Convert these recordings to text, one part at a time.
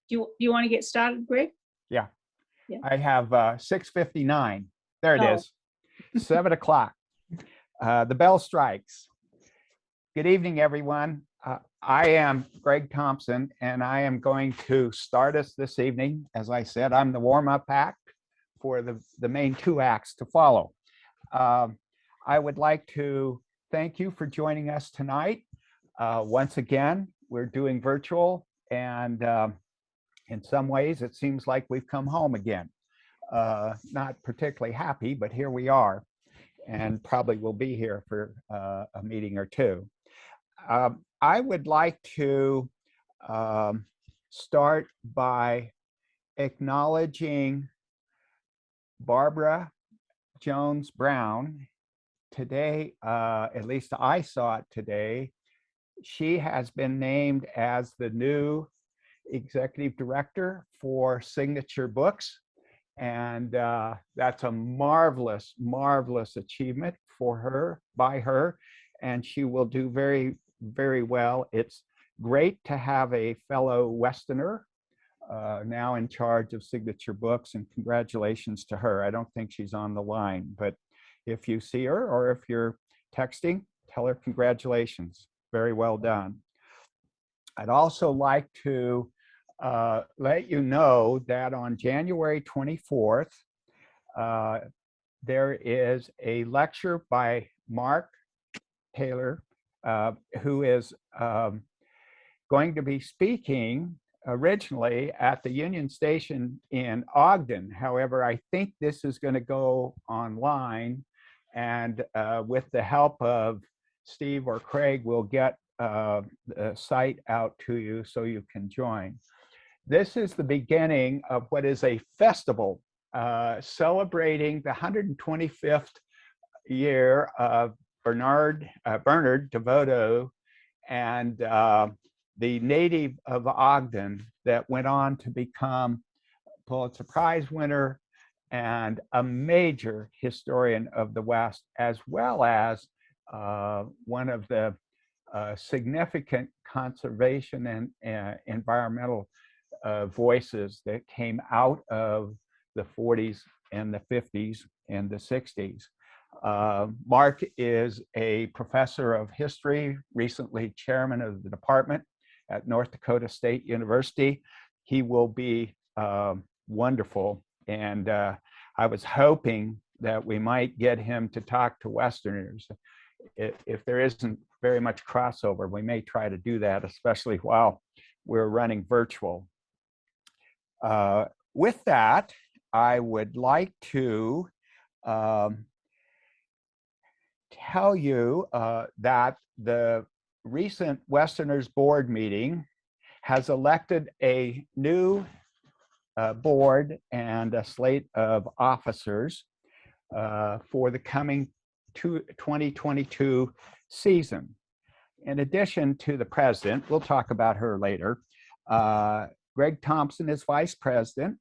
you want to get started, Greg? Yeah. Yeah. I have 6:59. There it Oh. is. 7 o'clock. The bell strikes. Good evening, everyone. I am Greg Thompson, and I am going to start us this evening. As I said, I'm the warm-up act for the main two acts to follow. I would like to thank you for joining us tonight. Once again, we're doing virtual, and in some ways, it seems like we've come home again. Not particularly happy, but here we are, and probably will be here for a meeting or two. I would like to start by acknowledging Barbara Jones Brown. Today, at least I saw it today, she has been named as the new executive director for Signature Books. And that's a marvelous, marvelous achievement for her, by her, and she will do very, very well. It's great to have a fellow Westerner now in charge of Signature Books, and congratulations to her. I don't think she's on the line, but if you see her or if you're texting, tell her congratulations. Very well done. I'd also like to let you know that on January 24th, there is a lecture by Mark Taylor, who is going to be speaking originally at the Union Station in Ogden. However, I think this is going to go online, and with the help of Steve or Craig, we'll get the site out to you so you can join. This is the beginning of what is a festival celebrating the 125th year of Bernard DeVoto, and the native of Ogden that went on to become Pulitzer Prize winner and a major historian of the West, as well as one of the significant conservation and environmental voices that came out of the 40s and the 50s and the 60s. Mark is a professor of history, recently chairman of the department at North Dakota State University. He will be wonderful, and I was hoping that we might get him to talk to Westerners. If there isn't very much crossover, we may try to do that, especially while we're running virtual. With that, I would like to tell you that the recent Westerners board meeting has elected a new board and a slate of officers for the coming 2022 season. In addition to the president, we'll talk about her later, Greg Thompson is vice president,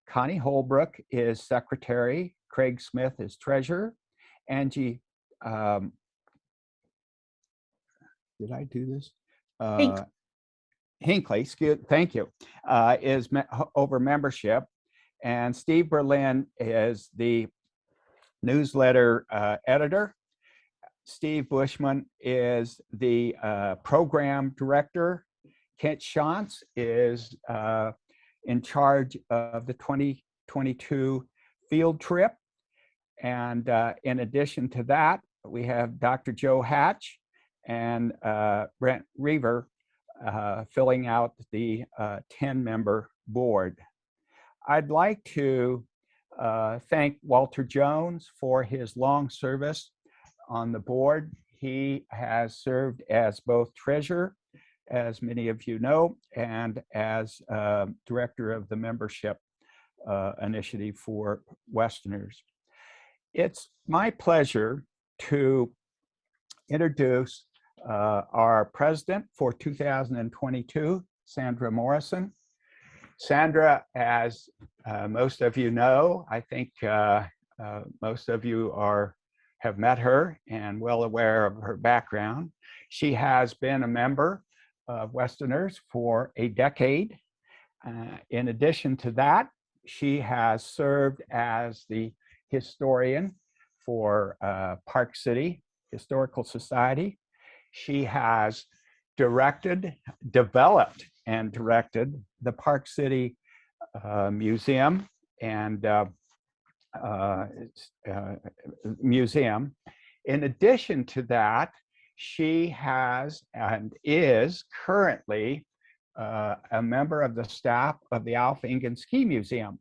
Connie Holbrook is secretary, Craig Smith is treasurer, Angie, did I do this? Hinckley, thank you, is over membership, and Steve Berlin is the newsletter editor. Steve Bushman is the program director. Kent Schwartz is in charge of the 2022 field trip. And in addition to that, we have Dr. Joe Hatch and Brent Reaver filling out the 10-member board. I'd like to thank Walter Jones for his long service on the board. He has served as both treasurer, as many of you know, and as director of the membership initiative for Westerners. It's my pleasure to introduce our president for 2022, Sandra Morrison. Sandra, as most of you know, I think most of you have met her and well aware of her background. She has been a member of Westerners for a decade, In addition to that, she has served as the historian for Park City Historical Society. She has developed and directed the Park City Museum and museum. In addition to that, she has and is currently a member of the staff of the Alf Engen Ski Museum,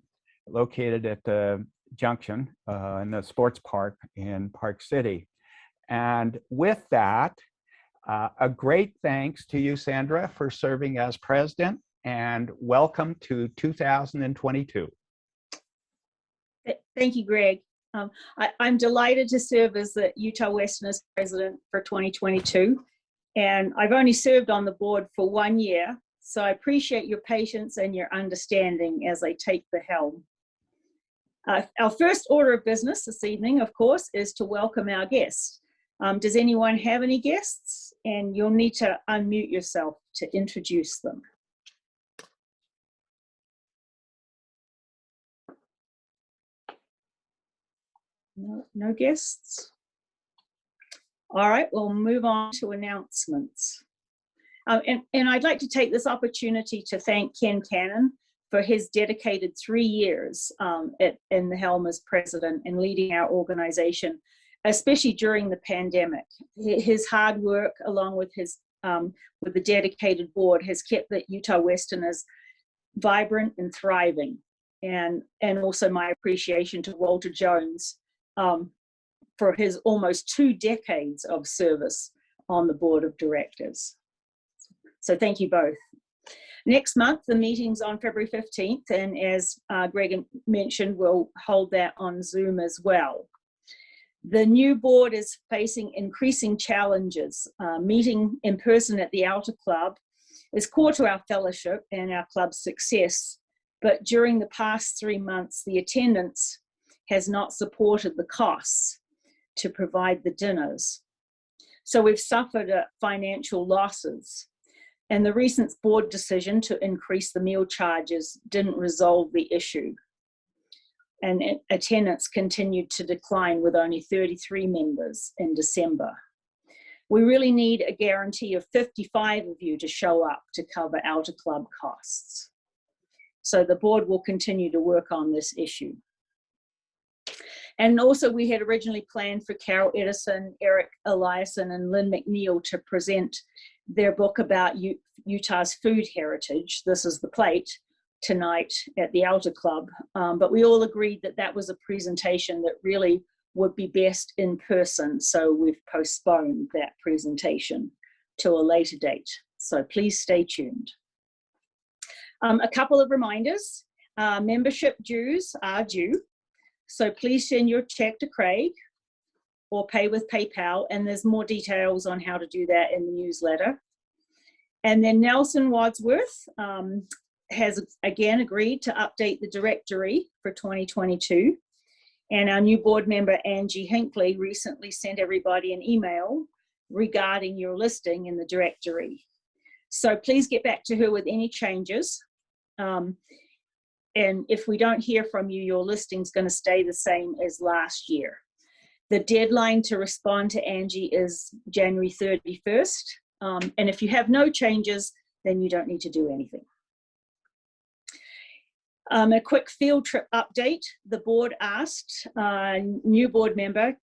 located at the junction in the sports park in Park City. And with that, a great thanks to you, Sandra, for serving as president, and welcome to 2022. Thank you, Greg. I'm delighted to serve as the Utah Westerners president for 2022. And I've only served on the board for 1 year, so I appreciate your patience and your understanding as I take the helm. Our first order of business this evening, of course, is to welcome our guests. Does anyone have any guests? And you'll need to unmute yourself to introduce them. No guests? All right, we'll move on to announcements. And I'd like to take this opportunity to thank Ken Cannon for his dedicated 3 years in the helm as president and leading our organization, especially during the pandemic. His hard work, along with with the dedicated board, has kept the Utah Westerners vibrant and thriving. And also my appreciation to Walter Jones for his almost 2 decades of service on the board of directors. So thank you both. Next month, the meeting's on February 15th, and as Greg mentioned, we'll hold that on Zoom as well. The new board is facing increasing challenges. Meeting in person at the Outer Club is core to our fellowship and our club's success, but during the past 3 months, the attendance has not supported the costs to provide the dinners. So we've suffered financial losses. And the recent board decision to increase the meal charges didn't resolve the issue. And attendance continued to decline with only 33 members in December. We really need a guarantee of 55 of you to show up to cover Outer Club costs. So the board will continue to work on this issue. And also we had originally planned for Carol Edison, Eric Eliason, and Lynn McNeil to present their book about Utah's food heritage, This is the Plate, tonight at the Outer Club. But we all agreed that that was a presentation that really would be best in person. So we've postponed that presentation to a later date. So please stay tuned. A couple of reminders. Membership dues are due. So please send your check to Craig or pay with PayPal, and there's more details on how to do that in the newsletter. And then Nelson Wadsworth has again agreed to update the directory for 2022. And our new board member, Angie Hinckley, recently sent everybody an email regarding your listing in the directory. So please get back to her with any changes. And if we don't hear from you, your listing's going to stay the same as last year. The deadline to respond to Angie is January 31st. And if you have no changes, then you don't need to do anything. A quick field trip update. The board asked new board member,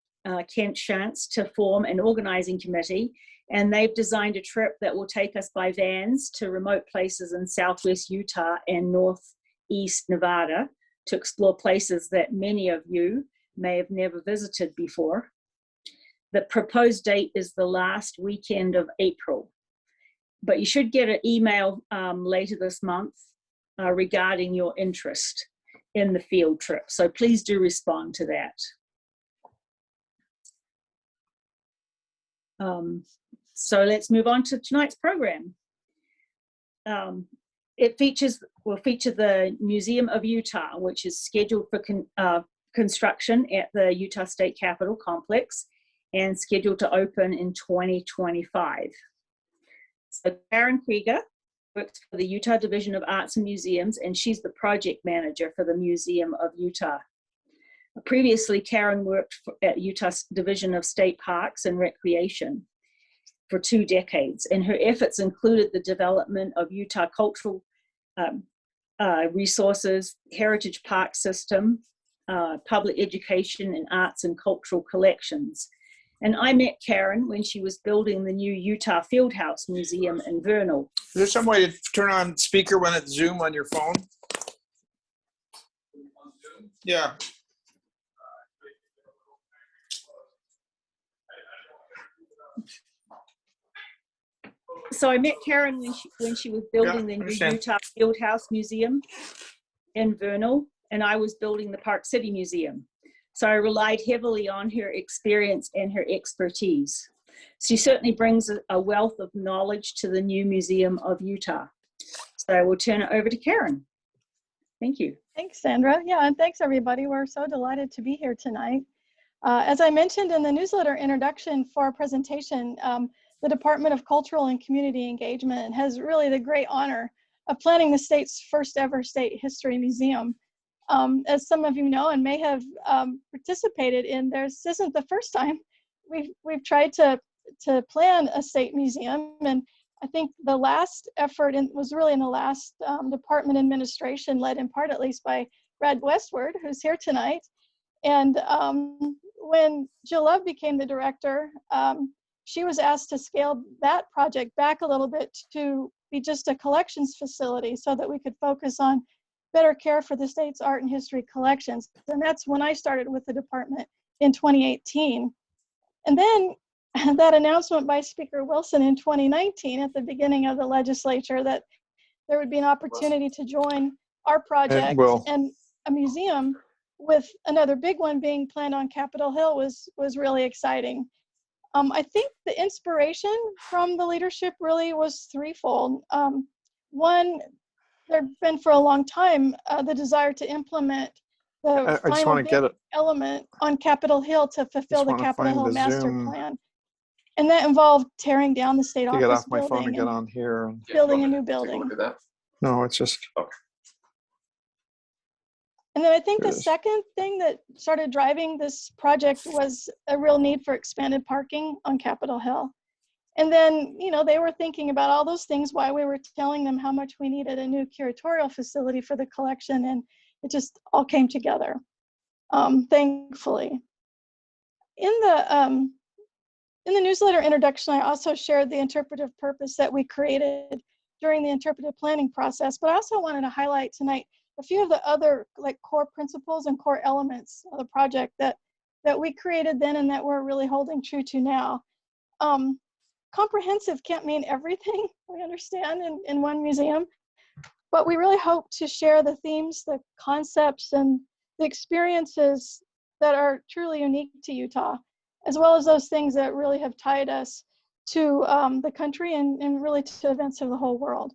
Kent Schwartz, to form an organizing committee, and they've designed a trip that will take us by vans to remote places in Southwest Utah and Northeast Nevada to explore places that many of you may have never visited before. The proposed date is the last weekend of April, but you should get an email later this month regarding your interest in the field trip. So please do respond to that. So let's move on to tonight's program. It will feature the Museum of Utah, which is scheduled for construction at the Utah State Capitol Complex and scheduled to open in 2025. So Karen Krieger, works for the Utah Division of Arts and Museums, and she's the project manager for the Museum of Utah. Previously, Karen worked at Utah Division of State Parks and Recreation for 2 decades, and her efforts included the development of Utah cultural resources, heritage park system, public education, and arts and cultural collections. And I met Karen when she was building the new Utah Fieldhouse Museum in Vernal. Is there some way to turn on speaker when it's Zoom on your phone? Yeah. So I met Karen when she was building the new Utah Fieldhouse Museum in Vernal, and I was building the Park City Museum. So I relied heavily on her experience and her expertise. She certainly brings a wealth of knowledge to the new Museum of Utah. So I will turn it over to Karen. Thank you. Thanks, Sandra. Yeah, and thanks everybody. We're so delighted to be here tonight. As I mentioned in the newsletter introduction for our presentation, the Department of Cultural and Community Engagement has really the great honor of planning the state's first ever state history museum. As some of you know and may have participated in, this isn't the first time we've tried to plan a state museum, and I think the last effort was really in the last department administration, led in part at least by Brad Westward, who's here tonight. And when Jill Love became the director, she was asked to scale that project back a little bit to be just a collections facility so that we could focus on better care for the state's art and history collections. And that's when I started with the department in 2018. And then that announcement by Speaker Wilson in 2019 at the beginning of the legislature that there would be an opportunity to join our project and a museum with another big one being planned on Capitol Hill was really exciting. I think the inspiration from the leadership really was threefold. One, there'd been for a long time the desire to implement the final big element on Capitol Hill to fulfill the Capitol Hill master plan. And that involved tearing down the state office get off my building phone and get on here. And building a new building. look at that. No, it's just. Okay. And then I think the second thing that started driving this project was a real need for expanded parking on Capitol Hill. And then, you know, they were thinking about all those things while we were telling them how much we needed a new curatorial facility for the collection, and it just all came together, thankfully. In the newsletter introduction, I also shared the interpretive purpose that we created during the interpretive planning process, but I also wanted to highlight tonight a few of the other core principles and core elements of the project that we created then and that we're really holding true to now. Comprehensive can't mean everything, we understand, in one museum, but we really hope to share the themes, the concepts, and the experiences that are truly unique to Utah, as well as those things that really have tied us to the country and really to events of the whole world.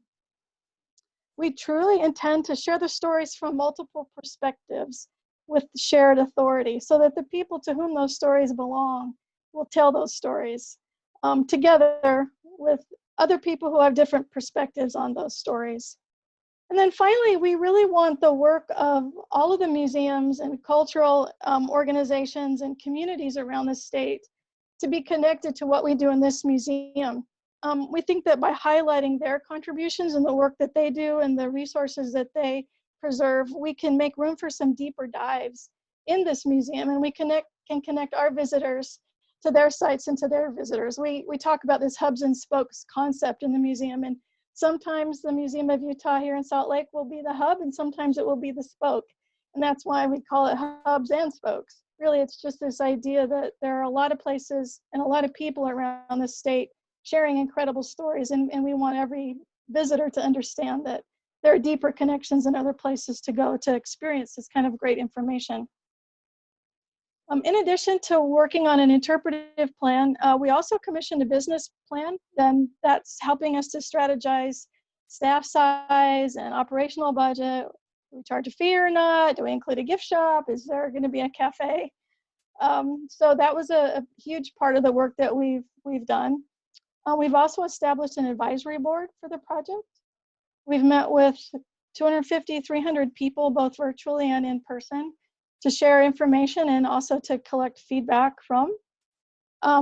We truly intend to share the stories from multiple perspectives with shared authority so that the people to whom those stories belong will tell those stories together with other people who have different perspectives on those stories. And then finally, we really want the work of all of the museums and cultural organizations and communities around the state to be connected to what we do in this museum. We think that by highlighting their contributions and the work that they do and the resources that they preserve, we can make room for some deeper dives in this museum, and we can connect our visitors to their sites and to their visitors. We talk about this hubs and spokes concept in the museum, and sometimes the Museum of Utah here in Salt Lake will be the hub, and sometimes it will be the spoke. And that's why we call it hubs and spokes. Really, it's just this idea that there are a lot of places and a lot of people around the state sharing incredible stories, and we want every visitor to understand that there are deeper connections and other places to go to experience this kind of great information. In addition to working on an interpretive plan, we also commissioned a business plan. Then that's helping us to strategize staff size and operational budget. Do we charge a fee or not? Do we include a gift shop? Is there going to be a cafe? So that was a huge part of the work that we've done. We've also established an advisory board for the project. We've met with 250, 300 people, both virtually and in person, to share information and also to collect feedback from.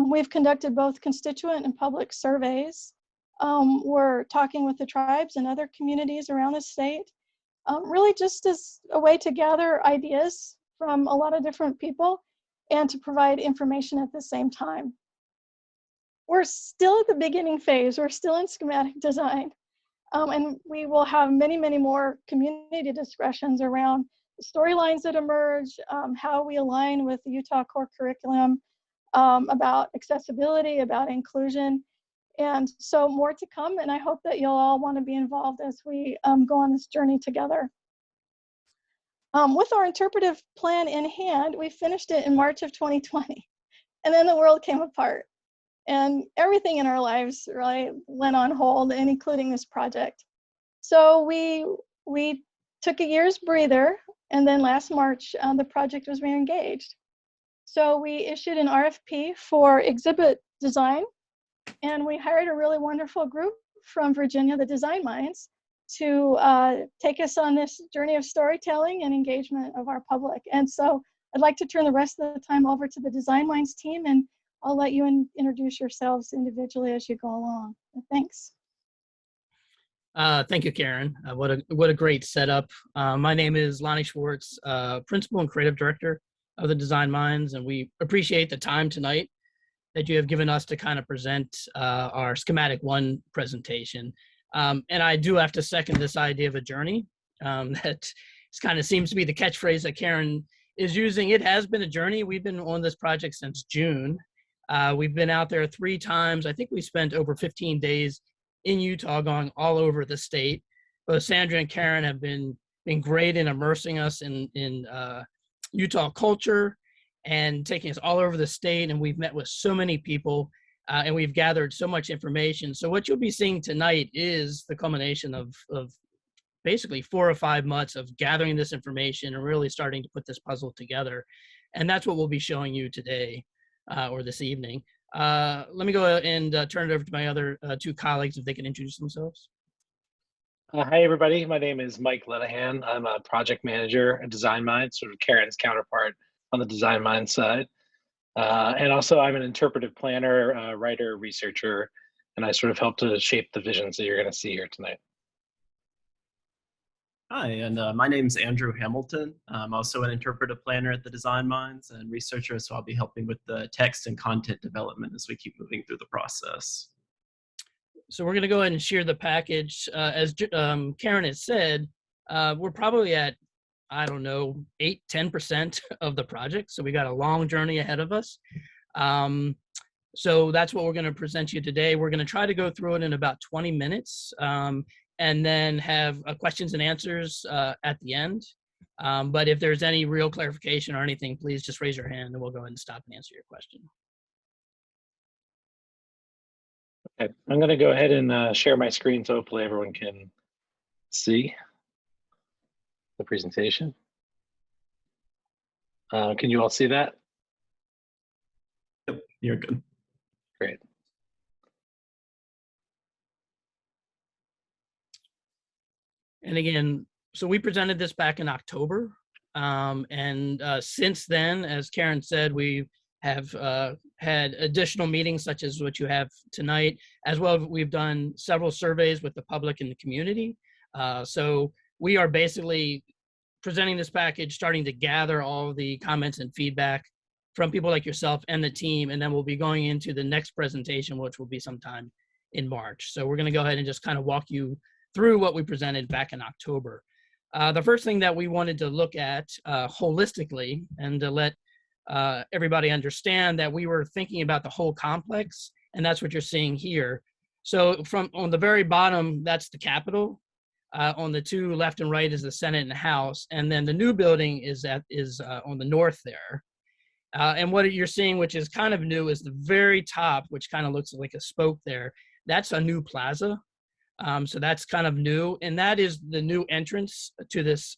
We've conducted both constituent and public surveys. We're talking with the tribes and other communities around the state, really just as a way to gather ideas from a lot of different people and to provide information at the same time. We're still at the beginning phase. We're still in schematic design. And we will have many, many more community discussions around the storylines that emerge, how we align with the Utah core curriculum, about accessibility, about inclusion. And so more to come, and I hope that you'll all want to be involved as we go on this journey together. With our interpretive plan in hand, we finished it in March of 2020, and then the world came apart. And everything in our lives, right, went on hold, and including this project. So we took a year's breather, and then last March, the project was re-engaged. So we issued an RFP for exhibit design, and we hired a really wonderful group from Virginia, the Design Minds, to take us on this journey of storytelling and engagement of our public. And so I'd like to turn the rest of the time over to the Design Minds team, and I'll let you introduce yourselves individually as you go along. Thanks. Thank you, Karen. What a great setup. My name is Lonny Schwartz, Principal and Creative Director of the Design Minds, and we appreciate the time tonight that you have given us to kind of present our Schematic 1 presentation. And I do have to second this idea of a journey. That kind of seems to be the catchphrase that Karen is using. It has been a journey. We've been on this project since June. We've been out there 3 times. I think we spent over 15 days in Utah, going all over the state. Both Sandra and Karen have been great in immersing us in Utah culture and taking us all over the state. And we've met with so many people and we've gathered so much information. So what you'll be seeing tonight is the culmination of basically 4 or 5 months of gathering this information and really starting to put this puzzle together. And that's what we'll be showing you today or this evening. Let me go and turn it over to my other 2 colleagues if they can introduce themselves. Hi, everybody. My name is Mike Lenahan. I'm a project manager at Design Mind, sort of Karen's counterpart on the Design Mind side. And also I'm an interpretive planner, writer, researcher, and I sort of help to shape the visions that you're going to see here tonight. Hi, and my name is Andrew Hamilton. I'm also an interpretive planner at the Design Minds and researcher, so I'll be helping with the text and content development as we keep moving through the process. So we're going to go ahead and share the package. As Karen has said, we're probably at, I don't know, 8–10% of the project. So we got a long journey ahead of us. So that's what we're going to present you today. We're going to try to go through it in about 20 minutes. And then have questions and answers at the end. But if there's any real clarification or anything, please just raise your hand and we'll go ahead and stop and answer your question. Okay, I'm going to go ahead and share my screen so hopefully everyone can see the presentation. Can you all see that? Yep, you're good. Great. And again, so we presented this back in October. And since then, as Karen said, we have had additional meetings such as what you have tonight, as well as we've done several surveys with the public and the community. So we are basically presenting this package, starting to gather all the comments and feedback from people like yourself and the team, and then we'll be going into the next presentation, which will be sometime in March. So we're going to go ahead and just kind of walk you through what we presented back in October. The first thing that we wanted to look at holistically and to let everybody understand that we were thinking about the whole complex, and that's what you're seeing here. So from on the very bottom, that's the Capitol. On the 2 left and right is the Senate and House, and then the new building is on the north there. And what you're seeing, which is kind of new, is the very top, which kind of looks like a spoke there. That's a new plaza. So that's kind of new, and that is the new entrance to this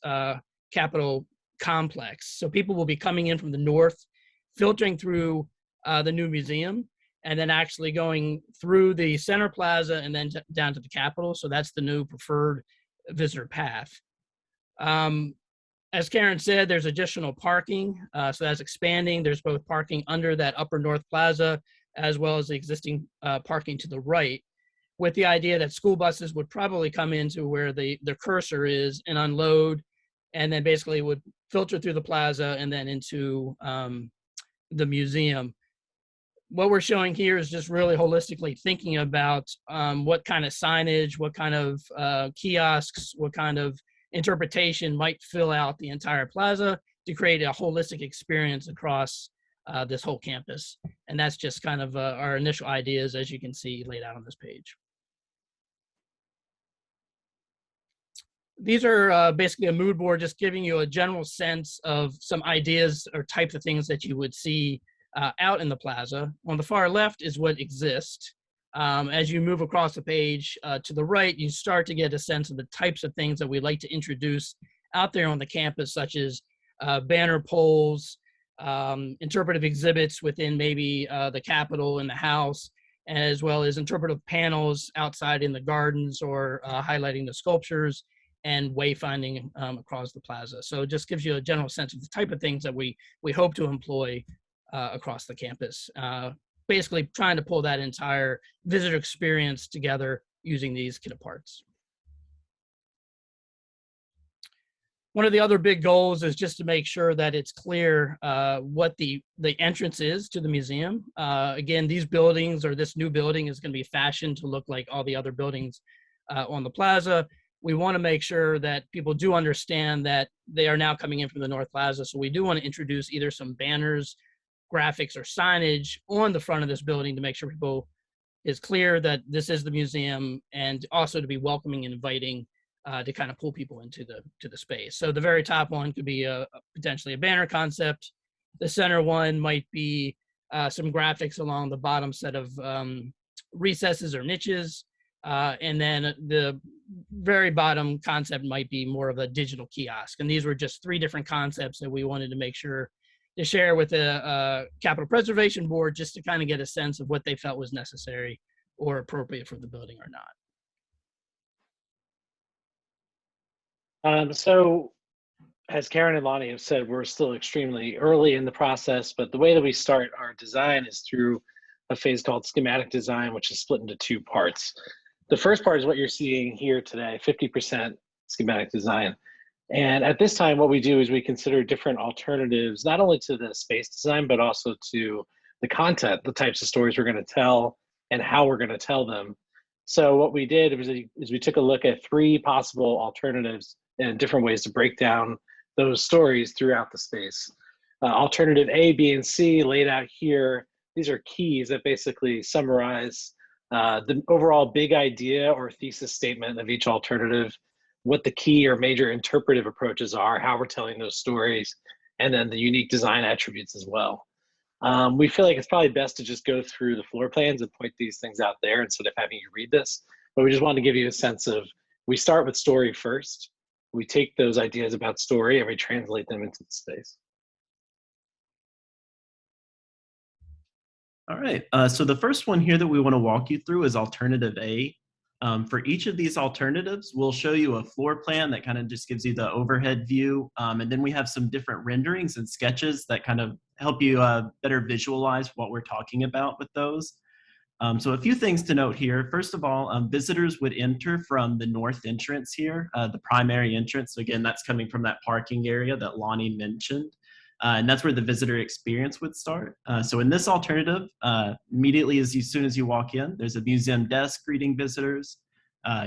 Capitol complex. So people will be coming in from the north, filtering through the new museum, and then actually going through the center plaza and then down to the Capitol. So that's the new preferred visitor path. As Karen said, there's additional parking, so that's expanding. There's both parking under that upper north plaza as well as the existing parking to the right, with the idea that school buses would probably come into where the cursor is and unload, and then basically would filter through the plaza and then into the museum. What we're showing here is just really holistically thinking about what kind of signage, what kind of kiosks, what kind of interpretation might fill out the entire plaza to create a holistic experience across this whole campus. And that's just kind of our initial ideas, as you can see laid out on this page. These are basically a mood board, just giving you a general sense of some ideas or types of things that you would see out in the plaza. On the far left is what exists. As you move across the page to the right, you start to get a sense of the types of things that we'd like to introduce out there on the campus, such as banner poles, interpretive exhibits within maybe the Capitol and the House, as well as interpretive panels outside in the gardens or highlighting the sculptures and wayfinding across the plaza. So it just gives you a general sense of the type of things that we hope to employ across the campus. Basically trying to pull that entire visitor experience together using these kit parts. One of the other big goals is just to make sure that it's clear what the entrance is to the museum. Again, these buildings, or this new building, is going to be fashioned to look like all the other buildings on the plaza. We want to make sure that people do understand that they are now coming in from the North Plaza. So we do want to introduce either some banners, graphics, or signage on the front of this building to make sure people is clear that this is the museum, and also to be welcoming and inviting to kind of pull people into the space. So the very top one could be potentially a banner concept. The center one might be some graphics along the bottom set of recesses or niches. And then the very bottom concept might be more of a digital kiosk. And these were just 3 different concepts that we wanted to make sure to share with the Capitol Preservation Board, just to kind of get a sense of what they felt was necessary or appropriate for the building or not. So as Karen and Lonny have said, we're still extremely early in the process, but the way that we start our design is through a phase called Schematic Design, which is split into 2 parts. The first part is what you're seeing here today, 50% schematic design. And at this time, what we do is we consider different alternatives, not only to the space design, but also to the content, the types of stories we're going to tell and how we're going to tell them. So what we did is we took a look at 3 possible alternatives and different ways to break down those stories throughout the space. Alternative A, B, and C laid out here. These are keys that basically summarize the overall big idea or thesis statement of each alternative, what the key or major interpretive approaches are, how we're telling those stories, and then the unique design attributes as well. We feel like it's probably best to just go through the floor plans and point these things out there instead of having you read this. But we just wanted to give you a sense of, we start with story first. We take those ideas about story and we translate them into the space. All right, so the first one here that we want to walk you through is Alternative A. For each of these alternatives, we'll show you a floor plan that kind of just gives you the overhead view. And then we have some different renderings and sketches that kind of help you better visualize what we're talking about with those. So a few things to note here. First of all, visitors would enter from the north entrance here, the primary entrance. So again, that's coming from that parking area that Lonny mentioned. And that's where the visitor experience would start. So in this alternative, immediately as soon as you walk in, there's a museum desk greeting visitors.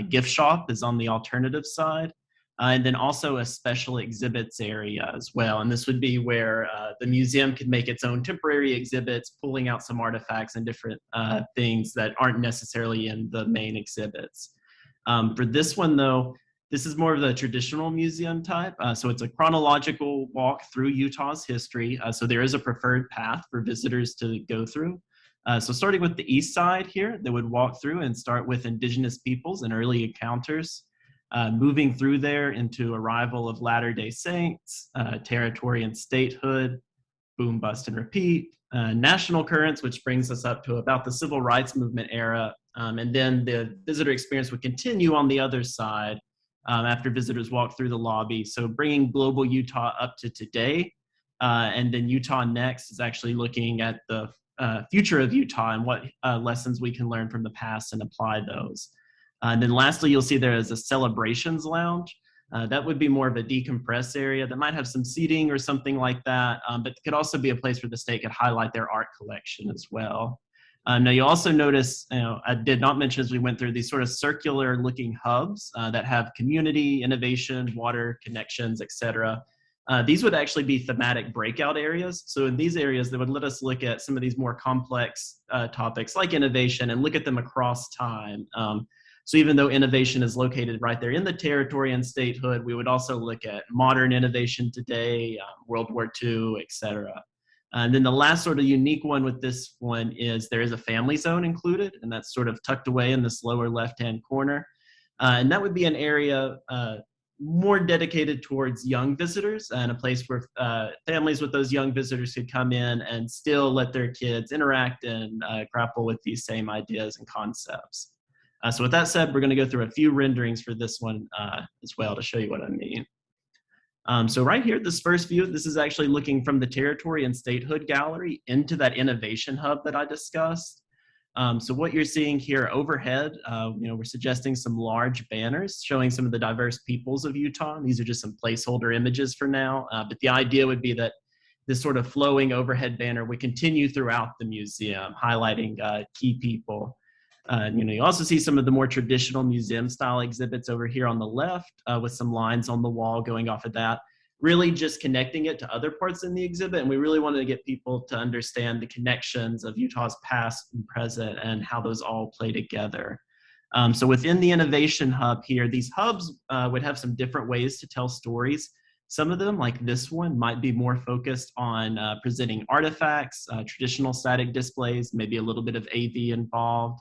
Gift shop is on the alternative side. And then also a special exhibits area as well. And this would be where the museum could make its own temporary exhibits, pulling out some artifacts and different things that aren't necessarily in the main exhibits. For this one though, this is more of the traditional museum type. So it's a chronological walk through Utah's history. So there is a preferred path for visitors to go through. So starting with the east side here, they would walk through and start with indigenous peoples and early encounters, moving through there into arrival of Latter-day Saints, territory and statehood, boom, bust, and repeat. National currents, which brings us up to about the civil rights movement era. And then the visitor experience would continue on the other side after visitors walk through the lobby. So bringing global Utah up to today. And then Utah Next is actually looking at the future of Utah and what lessons we can learn from the past and apply those. And then lastly, you'll see there is a celebrations lounge. That would be more of a decompress area that might have some seating or something like that, but could also be a place where the state could highlight their art collection as well. Now you also notice, I did not mention as we went through these sort of circular looking hubs that have community, innovation, water, connections, etc. These would actually be thematic breakout areas. So in these areas, they would let us look at some of these more complex topics like innovation and look at them across time. So even though innovation is located right there in the territory and statehood, we would also look at modern innovation today, World War II, et cetera. And then the last sort of unique one with this one is there is a family zone included, and that's sort of tucked away in this lower left-hand corner. And that would be an area more dedicated towards young visitors and a place where families with those young visitors could come in and still let their kids interact and grapple with these same ideas and concepts. So with that said, we're going to go through a few renderings for this one as well to show you what I mean. So right here, this first view, this is actually looking from the territory and statehood gallery into that innovation hub that I discussed. So what you're seeing here overhead, we're suggesting some large banners showing some of the diverse peoples of Utah. These are just some placeholder images for now, but the idea would be that this sort of flowing overhead banner would continue throughout the museum, highlighting key people. You also see some of the more traditional museum style exhibits over here on the left with some lines on the wall going off of that, really just connecting it to other parts in the exhibit. And we really wanted to get people to understand the connections of Utah's past and present and how those all play together. So within the Innovation Hub here, these hubs would have some different ways to tell stories. Some of them, like this one, might be more focused on presenting artifacts, traditional static displays, maybe a little bit of AV involved.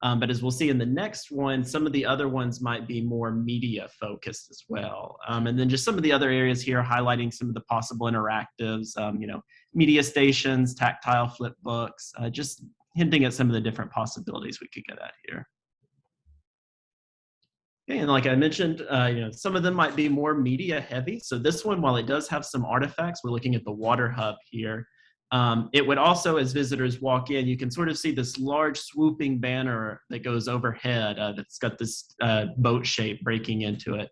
But as we'll see in the next one, some of the other ones might be more media focused as well. And then just some of the other areas here highlighting some of the possible interactives, media stations, tactile flip books, just hinting at some of the different possibilities we could get at here. Okay, and like I mentioned, some of them might be more media heavy. So this one, while it does have some artifacts, we're looking at the water hub here. It would also, as visitors walk in, you can sort of see this large swooping banner that goes overhead that's got this boat shape breaking into it.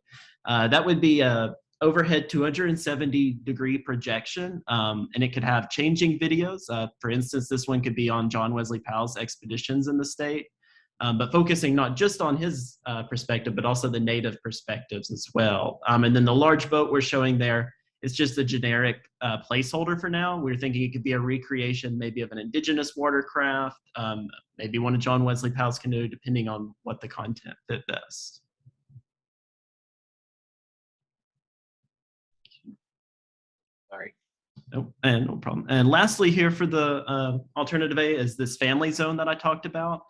That would be a overhead 270-degree projection, and it could have changing videos. For instance, this one could be on John Wesley Powell's expeditions in the state, but focusing not just on his perspective, but also the native perspectives as well. And then the large boat we're showing there, it's just a generic placeholder for now. We're thinking it could be a recreation maybe of an indigenous watercraft, maybe one of John Wesley Powell's canoe, depending on what the content fit best. Sorry. Oh, and no problem. And lastly here for the alternative A is this family zone that I talked about.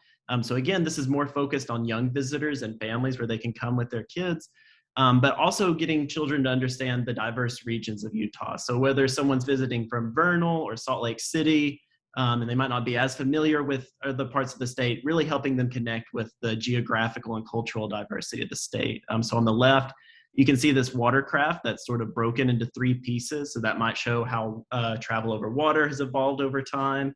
So again, this is more focused on young visitors and families where they can come with their kids. But also getting children to understand the diverse regions of Utah. So whether someone's visiting from Vernal or Salt Lake City, and they might not be as familiar with the parts of the state, really helping them connect with the geographical and cultural diversity of the state. So on the left, you can see this watercraft that's sort of broken into 3 pieces. So that might show how travel over water has evolved over time.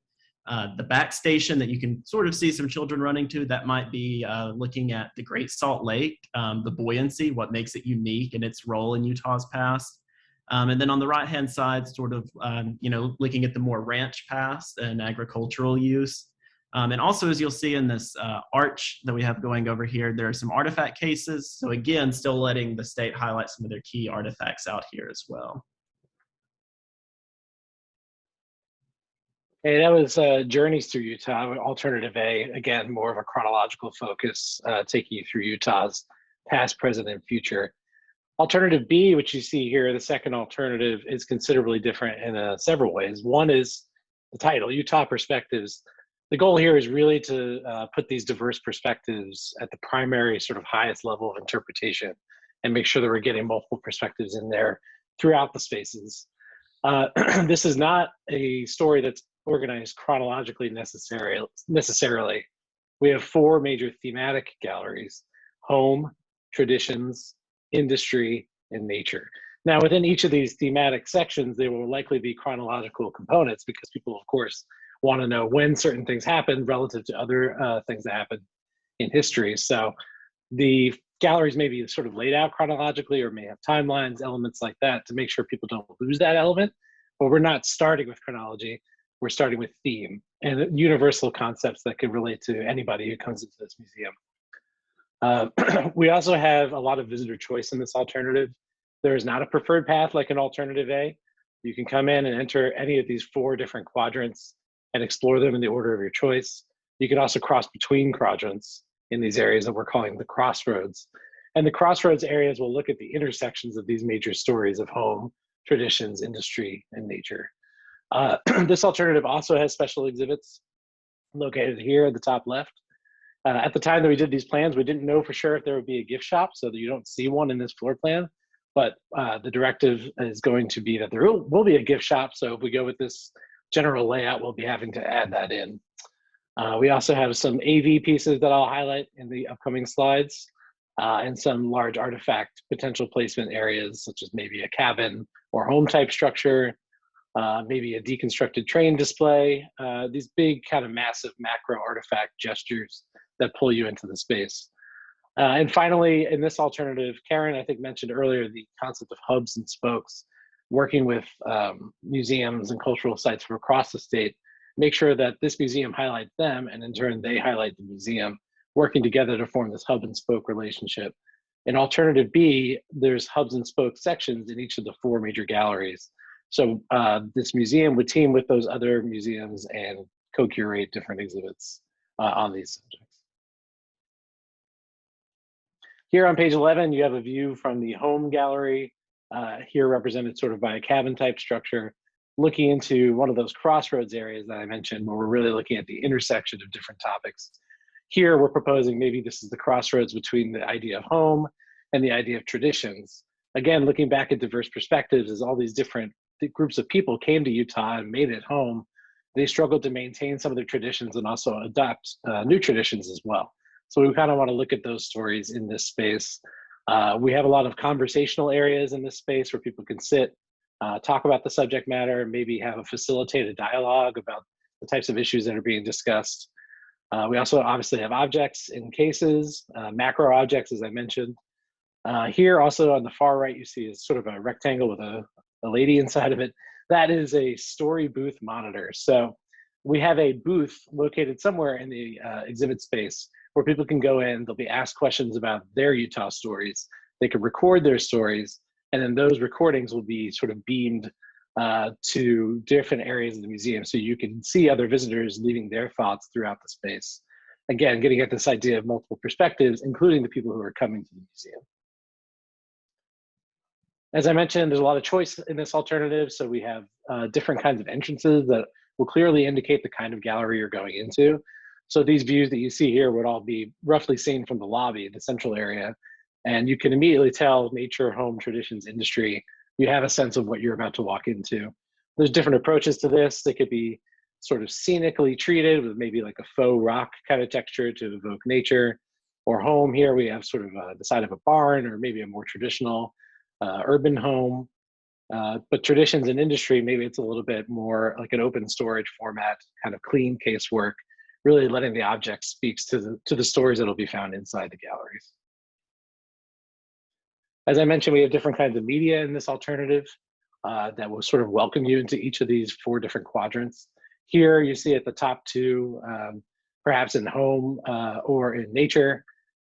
The back station that you can sort of see some children running to, that might be looking at the Great Salt Lake, the buoyancy, what makes it unique and its role in Utah's past. And then on the right-hand side, sort of, looking at the more ranch past and agricultural use. And also, as you'll see in this arch that we have going over here, there are some artifact cases. So again, still letting the state highlight some of their key artifacts out here as well. Hey, that was Journeys Through Utah, Alternative A. Again, more of a chronological focus, taking you through Utah's past, present, and future. Alternative B, which you see here, the second alternative, is considerably different in several ways. One is the title, Utah Perspectives. The goal here is really to put these diverse perspectives at the primary sort of highest level of interpretation and make sure that we're getting multiple perspectives in there throughout the spaces. This is not a story that's organized chronologically necessarily. We have 4 major thematic galleries: home, traditions, industry, and nature. Now, within each of these thematic sections, there will likely be chronological components because people, of course, want to know when certain things happened relative to other things that happened in history. So the galleries may be sort of laid out chronologically or may have timelines, elements like that to make sure people don't lose that element. But we're not starting with chronology. We're starting with theme and universal concepts that can relate to anybody who comes into this museum. We also have a lot of visitor choice in this alternative. There is not a preferred path like an alternative A. You can come in and enter any of these 4 different quadrants and explore them in the order of your choice. You can also cross between quadrants in these areas that we're calling the crossroads. And the crossroads areas will look at the intersections of these major stories of home, traditions, industry, and nature. This alternative also has special exhibits located here at the top left. At the time that we did these plans, we didn't know for sure if there would be a gift shop, so that you don't see one in this floor plan. But the directive is going to be that there will be a gift shop. So if we go with this general layout, we'll be having to add that in. We also have some AV pieces that I'll highlight in the upcoming slides, and some large artifact potential placement areas, such as maybe a cabin or home type structure, maybe a deconstructed train display, these big kind of massive macro artifact gestures that pull you into the space. And finally, in this alternative, Karen, I think, mentioned earlier the concept of hubs and spokes, working with museums and cultural sites from across the state, make sure that this museum highlights them, and in turn, they highlight the museum, working together to form this hub and spoke relationship. In alternative B, there's hubs and spoke sections in each of the 4 major galleries. So this museum would team with those other museums and co-curate different exhibits on these subjects. Here on page 11, you have a view from the home gallery, here represented sort of by a cabin type structure, looking into one of those crossroads areas that I mentioned, where we're really looking at the intersection of different topics. Here, we're proposing maybe this is the crossroads between the idea of home and the idea of traditions. Again, looking back at diverse perspectives, as all these different groups of people came to Utah and made it home, they struggled to maintain some of their traditions and also adopt new traditions as well. So we kind of want to look at those stories in this space. We have a lot of conversational areas in this space where people can sit, talk about the subject matter, maybe have a facilitated dialogue about the types of issues that are being discussed. We also obviously have objects in cases, macro objects, as I mentioned. Here also on the far right, you see is sort of a rectangle with a lady inside of it. That is a story booth monitor. So we have a booth located somewhere in the exhibit space where people can go in, they'll be asked questions about their Utah stories. They can record their stories, and then those recordings will be sort of beamed to different areas of the museum, so you can see other visitors leaving their thoughts throughout the space. Again, getting at this idea of multiple perspectives, including the people who are coming to the museum. As I mentioned, there's a lot of choice in this alternative, so we have different kinds of entrances that will clearly indicate the kind of gallery you're going into. So these views that you see here would all be roughly seen from the lobby, the central area, and you can immediately tell nature, home, traditions, industry. You have a sense of what you're about to walk into. There's different approaches to this. They could be sort of scenically treated with maybe like a faux rock kind of texture to evoke nature. Or home, here we have sort of the side of a barn or maybe a more traditional urban home. But traditions and industry, maybe it's a little bit more like an open storage format, kind of clean casework, really letting the object speak to the stories that'll be found inside the galleries. As I mentioned, we have different kinds of media in this alternative that will sort of welcome you into each of these 4 different quadrants. Here you see at the top 2, perhaps in home or in nature,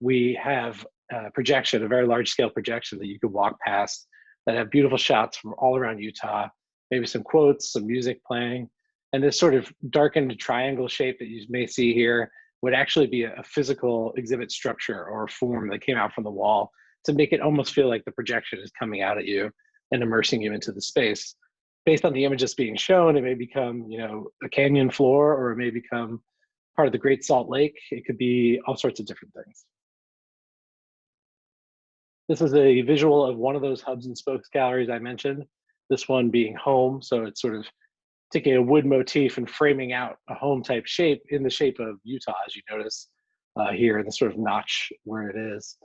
we have a projection, a very large scale projection that you could walk past that have beautiful shots from all around Utah, maybe some quotes, some music playing. And this sort of darkened triangle shape that you may see here would actually be a physical exhibit structure or form that came out from the wall to make it almost feel like the projection is coming out at you and immersing you into the space. Based on the image that's being shown, it may become, you know, a canyon floor, or it may become part of the Great Salt Lake. It could be all sorts of different things. This is a visual of one of those hubs and spokes galleries I mentioned. This one being home, so it's sort of taking a wood motif and framing out a home type shape in the shape of Utah, as you notice here in the sort of notch where it is.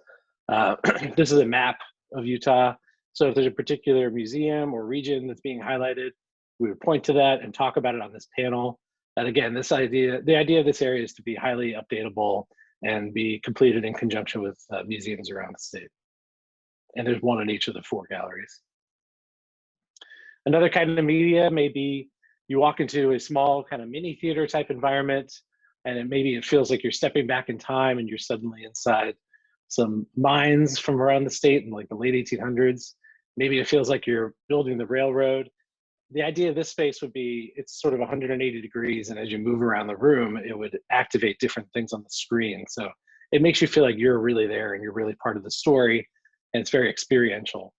This is a map of Utah. So if there's a particular museum or region that's being highlighted, we would point to that and talk about it on this panel. And again, the idea of this area is to be highly updatable and be completed in conjunction with museums around the state. And there's one in each of the 4 galleries. Another kind of media may be you walk into a small kind of mini theater type environment, and maybe it feels like you're stepping back in time and you're suddenly inside some mines from around the state in like the late 1800s. Maybe it feels like you're building the railroad. The idea of this space would be it's sort of 180 degrees, and as you move around the room, it would activate different things on the screen. So it makes you feel like you're really there and you're really part of the story, and it's very experiential.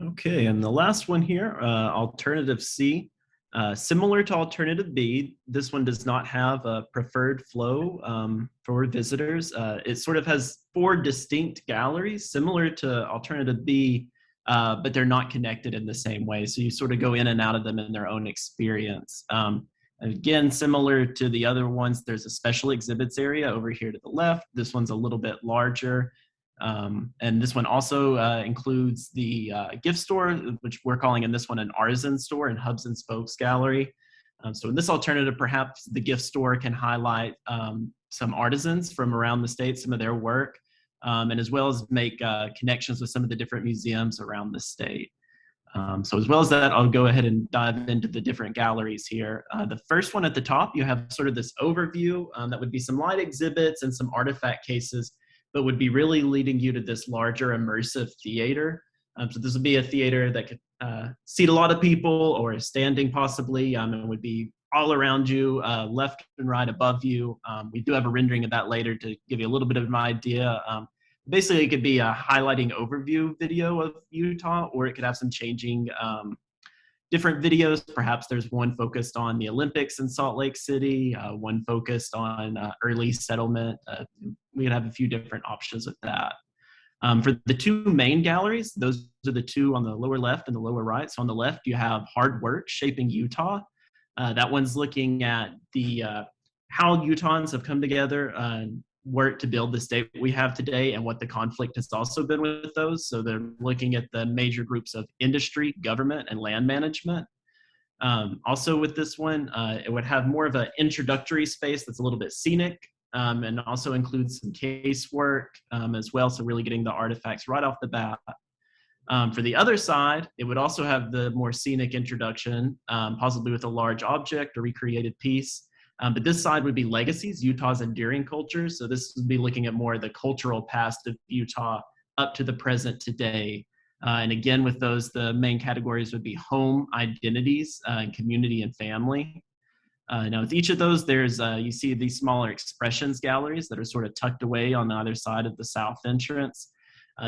Okay, and the last one here, Alternative C. Similar to Alternative B, this one does not have a preferred flow for visitors. It sort of has 4 distinct galleries, similar to Alternative B, but they're not connected in the same way. So you sort of go in and out of them in their own experience. Again, similar to the other ones, there's a special exhibits area over here to the left. This one's a little bit larger. And this one also includes the gift store, which we're calling in this one an artisan store and hubs and spokes gallery. So in this alternative, perhaps the gift store can highlight some artisans from around the state, some of their work, and as well as make connections with some of the different museums around the state. So as well as that, I'll go ahead and dive into the different galleries here. The first one at the top, you have sort of this overview that would be some light exhibits and some artifact cases, but would be really leading you to this larger immersive theater. So this would be a theater that could seat a lot of people or is standing possibly, and would be all around you, left and right above you. We do have a rendering of that later to give you a little bit of an idea. Basically, it could be a highlighting overview video of Utah, or it could have some changing different videos. Perhaps there's one focused on the Olympics in Salt Lake City, one focused on early settlement. We could have a few different options with that. For the 2 main galleries, those are the 2 on the lower left and the lower right. So on the left, you have Hard Work Shaping Utah. That one's looking at the how Utahns have come together and worked to build the state we have today, and what the conflict has also been with those. So they're looking at the major groups of industry, government, and land management. Also with this one, it would have more of an introductory space that's a little bit scenic, and also includes some casework as well, so really getting the artifacts right off the bat. For the other side, it would also have the more scenic introduction, possibly with a large object or recreated piece. But this side would be Legacies, Utah's Enduring Culture. So this would be looking at more of the cultural past of Utah up to the present today. And again, with those, the main categories would be home, identities, community, and family. Now with each of those, there's, you see these smaller expressions galleries that are sort of tucked away on the other side of the south entrance.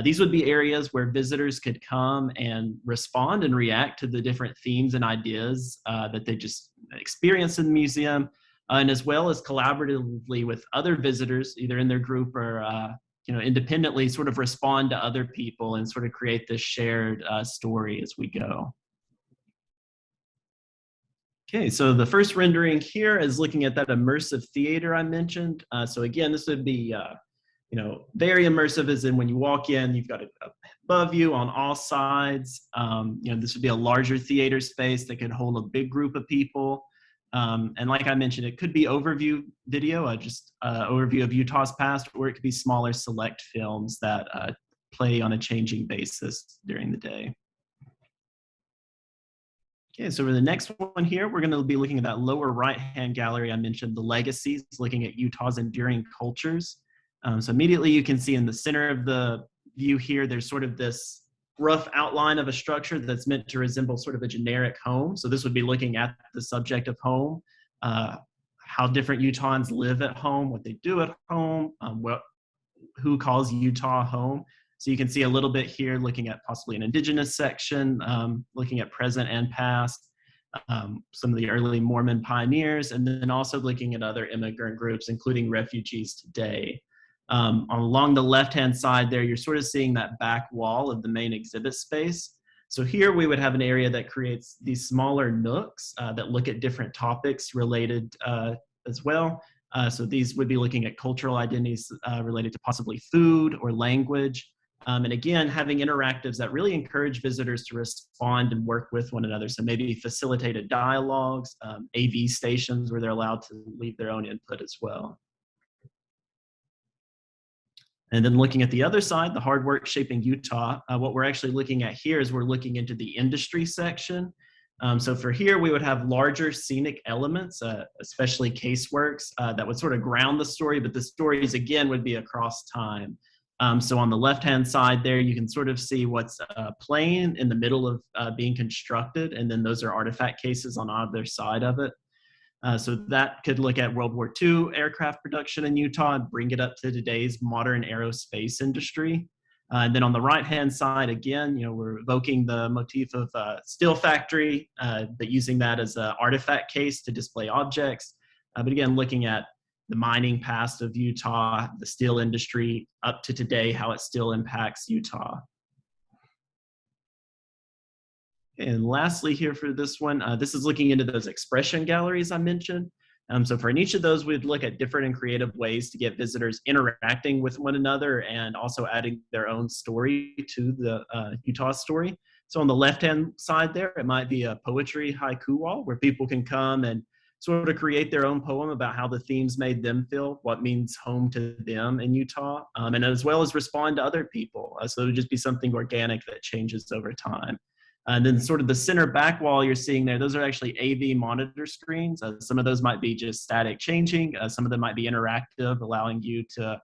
These would be areas where visitors could come and respond and react to the different themes and ideas that they just experienced in the museum, and as well as collaboratively with other visitors, either in their group or independently, sort of respond to other people and sort of create this shared story as we go. Okay, so the first rendering here is looking at that immersive theater I mentioned. So again, this would be very immersive, as in when you walk in, you've got it above you on all sides. This would be a larger theater space that could hold a big group of people. And like I mentioned, it could be overview video, just overview of Utah's past, or it could be smaller select films that play on a changing basis during the day. Okay, so for the next one here, we're going to be looking at that lower right-hand gallery I mentioned, the Legacies, looking at Utah's enduring cultures. So immediately you can see in the center of the view here, there's sort of this rough outline of a structure that's meant to resemble sort of a generic home. So this would be looking at the subject of home, how different Utahns live at home, what they do at home, who calls Utah home. So you can see a little bit here looking at possibly an indigenous section, looking at present and past, some of the early Mormon pioneers, and then also looking at other immigrant groups, including refugees today. Along the left-hand side there, you're sort of seeing that back wall of the main exhibit space. So here we would have an area that creates these smaller nooks that look at different topics related as well. So these would be looking at cultural identities related to possibly food or language. And again, having interactives that really encourage visitors to respond and work with one another. So maybe facilitated dialogues, AV stations where they're allowed to leave their own input as well. And then looking at the other side, the hard work shaping Utah, what we're actually looking at here is we're looking into the industry section. So for here, we would have larger scenic elements, especially caseworks that would sort of ground the story, but the stories again would be across time. So on the left-hand side there, you can sort of see what's playing in the middle of being constructed, and then those are artifact cases on either side of it. So that could look at World War II aircraft production in Utah and bring it up to today's modern aerospace industry. And then on the right-hand side, again, we're evoking the motif of steel factory, but using that as an artifact case to display objects. But again, looking at the mining past of Utah, the steel industry up to today, how it still impacts Utah. And lastly here for this one, this is looking into those expression galleries I mentioned. So for each of those, we'd look at different and creative ways to get visitors interacting with one another and also adding their own story to the Utah story. So on the left-hand side there, it might be a poetry haiku wall where people can come and sort of create their own poem about how the themes made them feel, what means home to them in Utah, and as well as respond to other people. So it would just be something organic that changes over time. And then sort of the center back wall you're seeing there, those are actually AV monitor screens. Some of those might be just static changing. Some of them might be interactive, allowing you to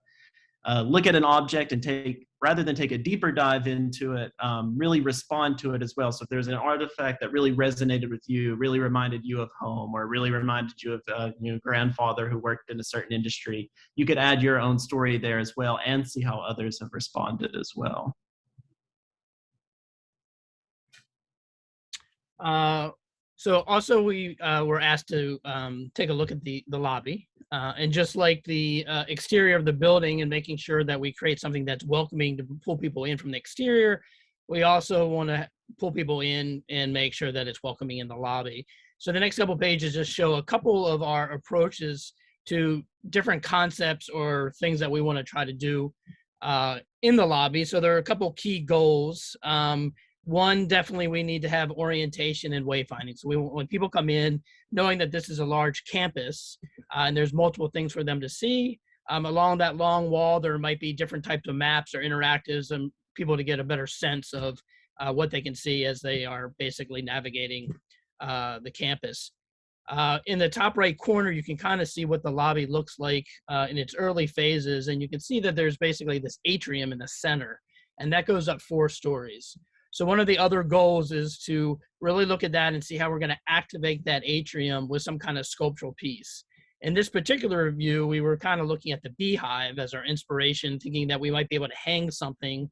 look at an object and rather than take a deeper dive into it, really respond to it as well. So if there's an artifact that really resonated with you, really reminded you of home, or really reminded you of your grandfather who worked in a certain industry, you could add your own story there as well and see how others have responded as well. So also we were asked to take a look at the lobby, and just like the exterior of the building and making sure that we create something that's welcoming to pull people in from the exterior, we also want to pull people in and make sure that it's welcoming in the lobby. So the next couple pages just show a couple of our approaches to different concepts or things that we want to try to do in the lobby. So there are a couple key goals. One, definitely we need to have orientation and wayfinding. So when people come in, knowing that this is a large campus and there's multiple things for them to see, along that long wall, there might be different types of maps or interactives and people to get a better sense of what they can see as they are basically navigating the campus. In the top right corner, you can kind of see what the lobby looks like in its early phases. And you can see that there's basically this atrium in the center, and that goes up 4 stories. So one of the other goals is to really look at that and see how we're going to activate that atrium with some kind of sculptural piece. In this particular view, we were kind of looking at the beehive as our inspiration, thinking that we might be able to hang something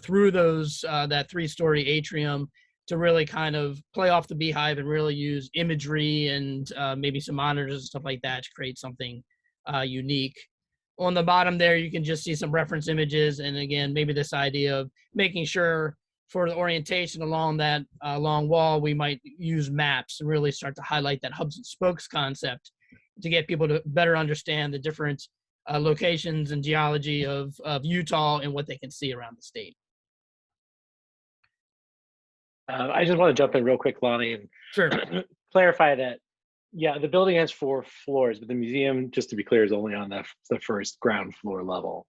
through that 3-story atrium to really kind of play off the beehive and really use imagery and maybe some monitors and stuff like that to create something unique. On the bottom there, you can just see some reference images. And again, maybe this idea of making sure for the orientation along that long wall, we might use maps and really start to highlight that hubs and spokes concept to get people to better understand the different locations and geology of Utah and what they can see around the state. I just want to jump in real quick, Lonny, and Sure. clarify that, yeah, the building has 4 floors, but the museum, just to be clear, is only on the first ground floor level.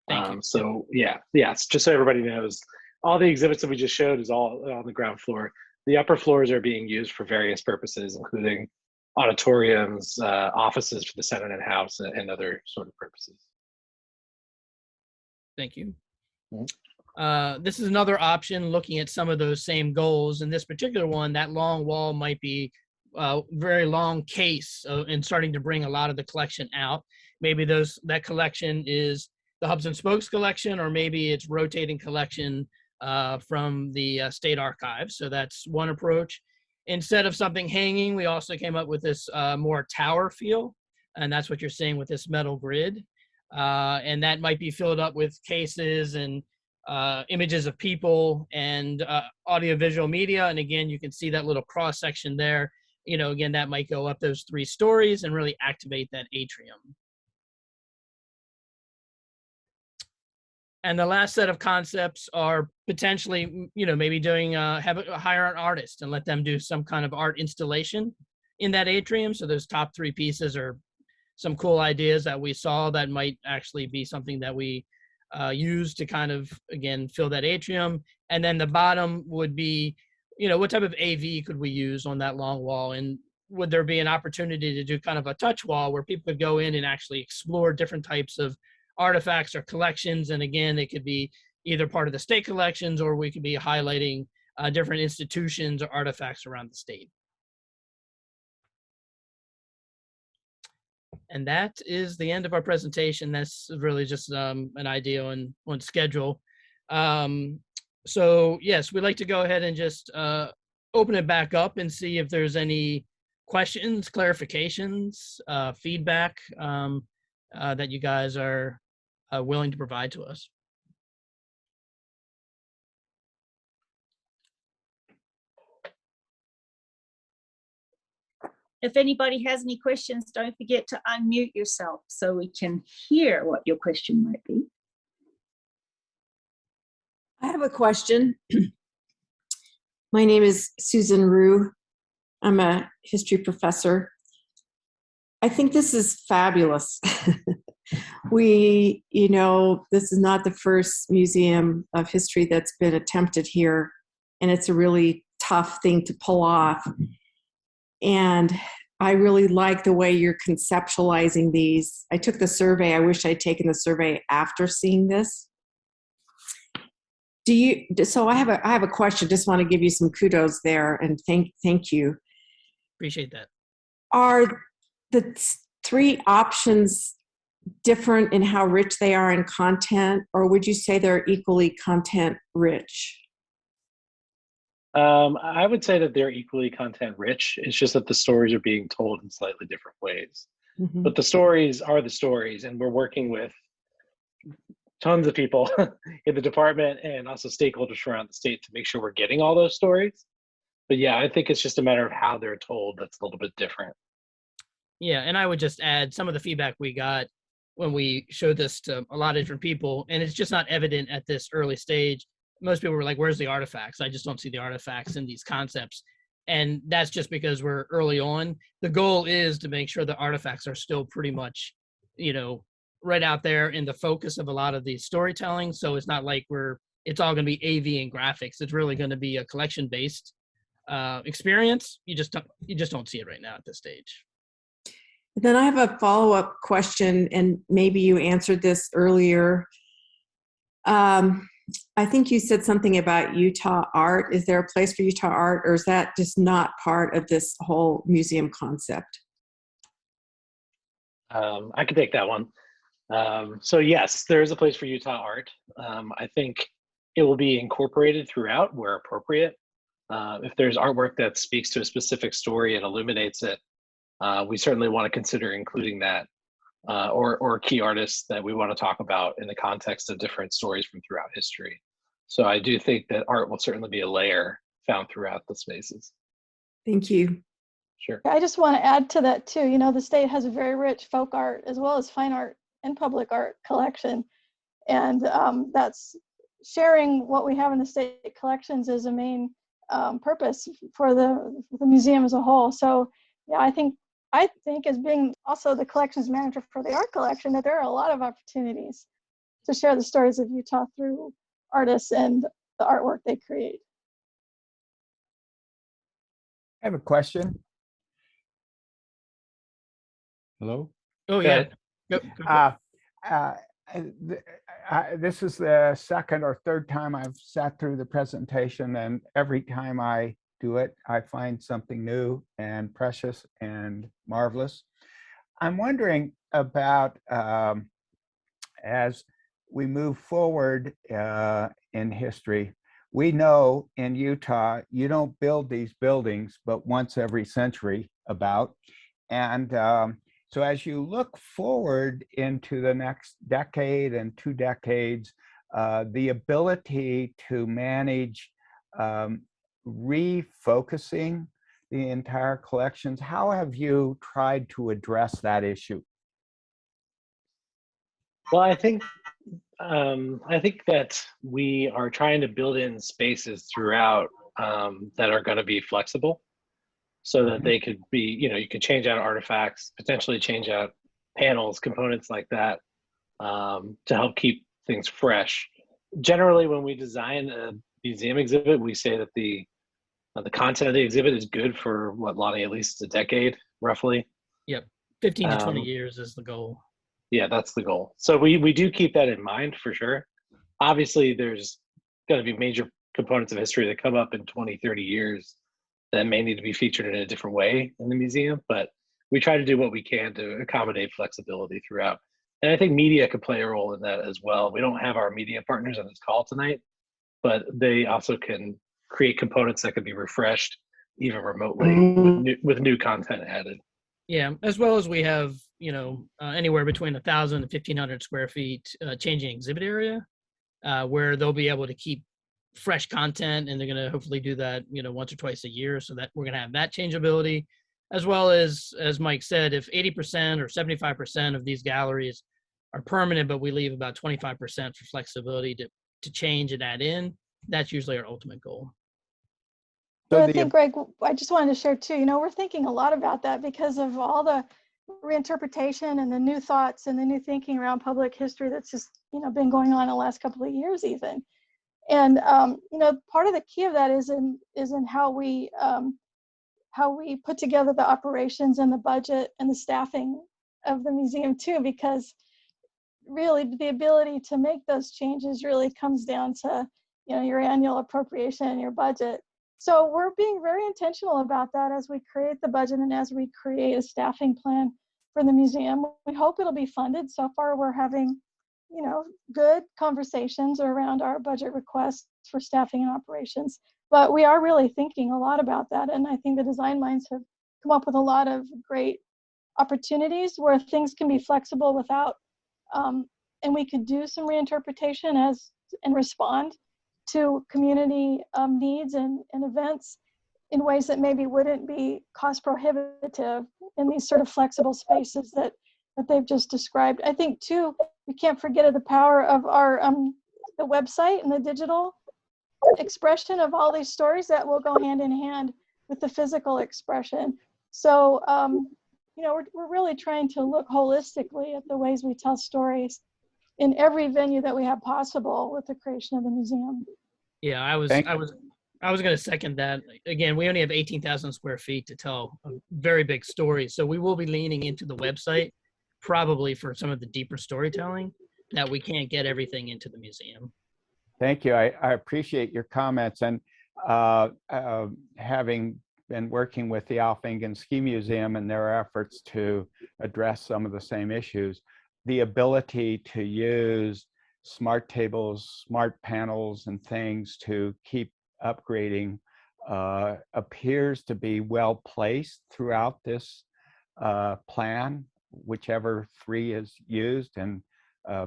Thank you. So yeah, it's just so everybody knows, all the exhibits that we just showed is all on the ground floor. The upper floors are being used for various purposes, including auditoriums, offices for the Senate and House, and other sort of purposes. Thank you. This is another option looking at some of those same goals. In this particular one, that long wall might be a very long case and starting to bring a lot of the collection out. Maybe that collection is the Hubs and Spokes collection, or maybe it's rotating collection from the state archives. So that's one approach. Instead of something hanging, we also came up with this more tower feel, and that's what you're seeing with this metal grid. And that might be filled up with cases and images of people and audiovisual media. And again, you can see that little cross section there. You know, again, that might go up those 3 stories and really activate that atrium. And the last set of concepts are potentially, you know, maybe doing, hire an artist and let them do some kind of art installation in that atrium. So those top 3 pieces are some cool ideas that we saw that might actually be something that we use to kind of, again, fill that atrium. And then the bottom would be, you know, what type of AV could we use on that long wall? And would there be an opportunity to do kind of a touch wall where people could go in and actually explore different types of artifacts or collections? And again, they could be either part of the state collections, or we could be highlighting different institutions or artifacts around the state. And that is the end of our presentation. That's really just an idea on schedule. So yes, we'd like to go ahead and just open it back up and see if there's any questions, clarifications, feedback that you guys are willing to provide to us. If anybody has any questions, don't forget to unmute yourself so we can hear what your question might be. I have a question. My name is Susan Rue. I'm a history professor. I think this is fabulous. You know, this is not the first museum of history that's been attempted here, and it's a really tough thing to pull off. And I really like the way you're conceptualizing these. I took the survey. I wish I'd taken the survey after seeing this. So I have a question. Just want to give you some kudos there and thank you. Appreciate that. Are the 3 options different in how rich they are in content, or would you say they're equally content rich? I would say that they're equally content rich. It's just that the stories are being told in slightly different ways. Mm-hmm. But the stories are the stories, and we're working with tons of people in the department and also stakeholders around the state to make sure we're getting all those stories. But yeah, I think it's just a matter of how they're told that's a little bit different. Yeah, and I would just add some of the feedback we got when we showed this to a lot of different people, and it's just not evident at this early stage. Most people were like, where's the artifacts? I just don't see the artifacts in these concepts. And that's just because we're early on. The goal is to make sure the artifacts are still pretty much, you know, right out there in the focus of a lot of these storytelling. So it's not like it's all going to be AV and graphics. It's really going to be a collection-based experience. You just don't see it right now at this stage. Then I have a follow-up question, and maybe you answered this earlier. I think you said something about Utah art. Is there a place for Utah art, or is that just not part of this whole museum concept? I can take that one. So yes, there is a place for Utah art. I think it will be incorporated throughout where appropriate. If there's artwork that speaks to a specific story and illuminates it, we certainly want to consider including that, or key artists that we want to talk about in the context of different stories from throughout history. So I do think that art will certainly be a layer found throughout the spaces. Thank you. Sure. I just want to add to that too. You know, the state has a very rich folk art as well as fine art and public art collection. And that's sharing what we have in the state collections is a main purpose for the museum as a whole. So yeah, I think as being also the collections manager for the art collection, that there are a lot of opportunities to share the stories of Utah through artists and the artwork they create. I have a question. Hello? Oh, yeah. Go This is the second or third time I've sat through the presentation, and every time I do it, I find something new and precious and marvelous. I'm wondering about, as we move forward in history, we know in Utah, you don't build these buildings but once every century about. And So as you look forward into the next decade and 2 decades, the ability to manage refocusing the entire collections, how have you tried to address that issue? Well, I think that we are trying to build in spaces throughout that are going to be flexible, so that they could be, you could change out artifacts, potentially change out panels, components like that, to help keep things fresh. Generally, when we design a museum exhibit, we say that the content of the exhibit is good for what, Lonny, at least a decade, roughly. Yep, 15 to 20 years is the goal. Yeah, that's the goal. So we do keep that in mind for sure. Obviously, there's going to be major components of history that come up in 20, 30 years that may need to be featured in a different way in the museum, but we try to do what we can to accommodate flexibility throughout. And I think media could play a role in that as well. We don't have our media partners on this call tonight, but they also can create components that could be refreshed even remotely with new content added. Yeah, as well as we have, anywhere between 1,000 and 1,500 square feet changing exhibit area, where they'll be able to keep fresh content, and they're going to hopefully do that, once or twice a year, so that we're going to have that changeability, as well as Mike said, if 80% or 75% of these galleries are permanent, but we leave about 25% for flexibility to change and add in, that's usually our ultimate goal. So I think, Greg, I just wanted to share too, we're thinking a lot about that because of all the reinterpretation and the new thoughts and the new thinking around public history that's just, been going on the last couple of years even. And, part of the key of that is in how we put together the operations and the budget and the staffing of the museum too, because really the ability to make those changes really comes down to, your annual appropriation and your budget. So we're being very intentional about that as we create the budget and as we create a staffing plan for the museum. We hope it'll be funded. So far we're having, good conversations around our budget requests for staffing and operations. But we are really thinking a lot about that. And I think the design minds have come up with a lot of great opportunities where things can be flexible without, and we could do some reinterpretation and respond to community needs and events in ways that maybe wouldn't be cost prohibitive in these sort of flexible spaces that they've just described. I think too, we can't forget the power of our the website and the digital expression of all these stories that will go hand in hand with the physical expression. So we're really trying to look holistically at the ways we tell stories in every venue that we have possible with the creation of the museum. Yeah, I was going to second that. Again, we only have 18,000 square feet to tell a very big story, so we will be leaning into the website probably for some of the deeper storytelling that we can't get everything into the museum. Thank you. I appreciate your comments, and having been working with the Alphagen Ski Museum and their efforts to address some of the same issues, the ability to use smart tables, smart panels, and things to keep upgrading appears to be well placed throughout this plan, whichever 3 is used. And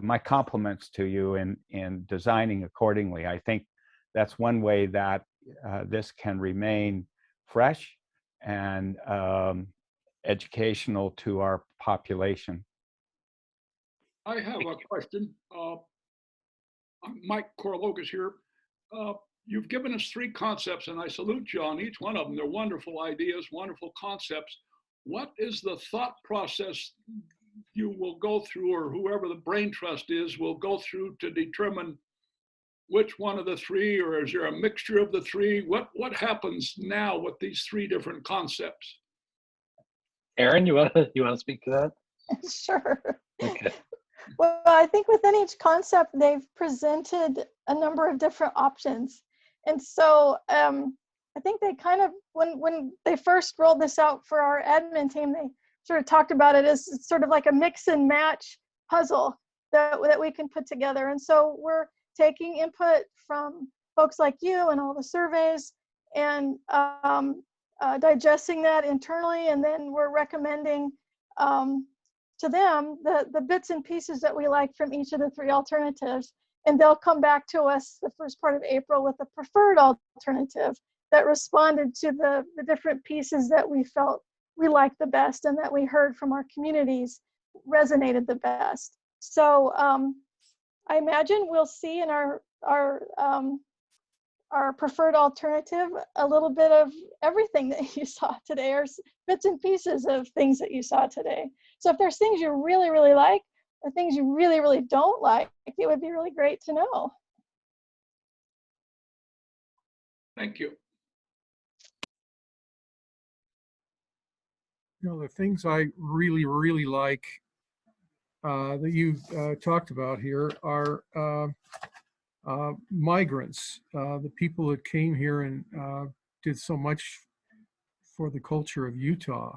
my compliments to you in designing accordingly. I think that's one way that this can remain fresh and educational to our population. I have a question. Mike Korologis here. You've given us 3 concepts, and I salute you on each one of them. They're wonderful ideas, wonderful concepts. What is the thought process you will go through, or whoever the brain trust is will go through to determine which one of the 3, or is there a mixture of the 3? What happens now with these 3 different concepts? Aaron, you want to speak to that? Sure. Okay. Well, I think within each concept, they've presented a number of different options. And so I think they kind of, when they first rolled this out for our admin team, they sort of talked about it as sort of like a mix and match puzzle that we can put together. And so we're taking input from folks like you and all the surveys and digesting that internally. And then we're recommending to them the bits and pieces that we like from each of the 3 alternatives, and they'll come back to us the first part of April with a preferred alternative that responded to the different pieces that we felt we liked the best and that we heard from our communities resonated the best. So I imagine we'll see in our preferred alternative a little bit of everything that you saw today, or bits and pieces of things that you saw today. So if there's things you really, really like or things you really, really don't like, it would be really great to know. Thank you. You know, the things I really, really like that you talked about here are migrants, the people that came here and did so much for the culture of Utah.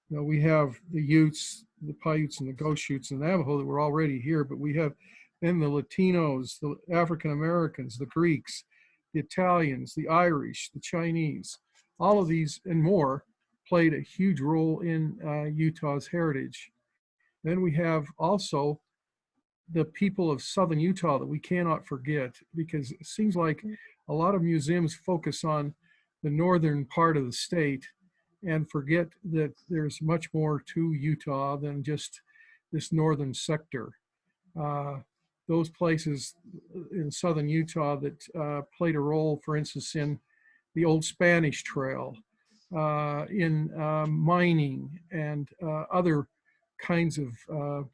You know, we have the Utes, the Paiutes and the Goshutes and the Navajo that were already here, but we have then the Latinos, the African Americans, the Greeks, the Italians, the Irish, the Chinese. All of these and more played a huge role in Utah's heritage. Then we have also the people of Southern Utah that we cannot forget, because it seems like a lot of museums focus on the northern part of the state and forget that there's much more to Utah than just this northern sector. Those places in Southern Utah that played a role, for instance, in the Old Spanish Trail, in mining and other kinds of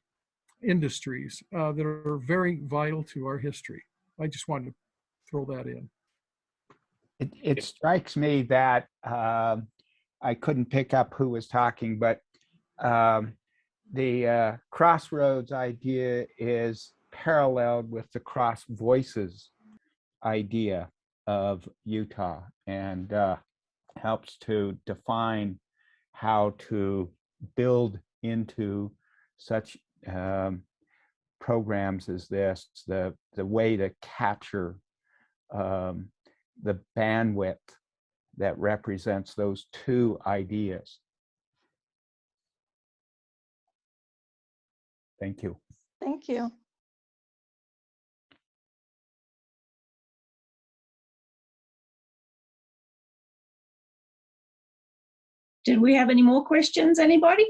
industries that are very vital to our history. I just wanted to throw that in. It strikes me that I couldn't pick up who was talking, but the crossroads idea is paralleled with the cross voices idea of Utah, and helps to define how to build into such programs as this, the way to capture the bandwidth that represents those 2 ideas. Thank you. Thank you. Did we have any more questions, anybody?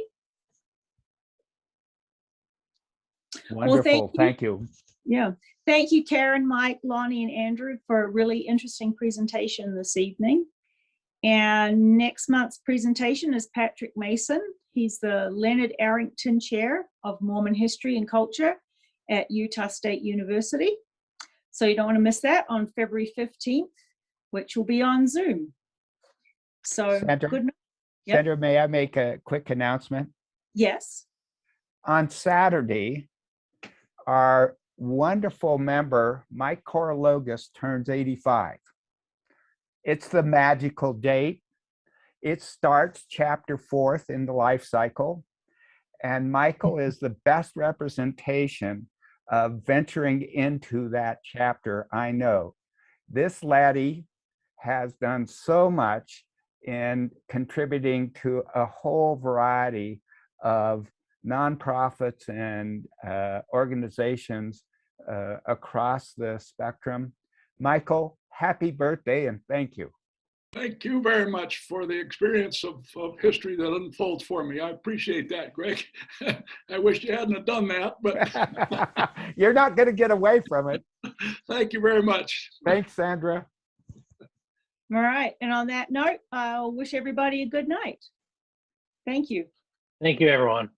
Wonderful, thank you. Yeah, thank you, Karen, Mike, Lonnie, and Andrew for a really interesting presentation this evening. And next month's presentation is Patrick Mason. He's the Leonard Arrington Chair of Mormon History and Culture at Utah State University. So you don't want to miss that on February 15th, which will be on Zoom. So Sandra, good night. Yep. Sandra, may I make a quick announcement? Yes. On Saturday, our wonderful member, Mike Korologos, turns 85. It's the magical date. It starts chapter 4th in the life cycle. And Michael is the best representation of venturing into that chapter, I know. This laddie has done so much in contributing to a whole variety of nonprofits and organizations across the spectrum. Michael, happy birthday and thank you. Thank you very much for the experience of history that unfolds for me. I appreciate that, Greg. I wish you hadn't have done that, but you're not going to get away from it. Thank you very much. Thanks, Sandra. All right. And on that note, I'll wish everybody a good night. Thank you. Thank you, everyone.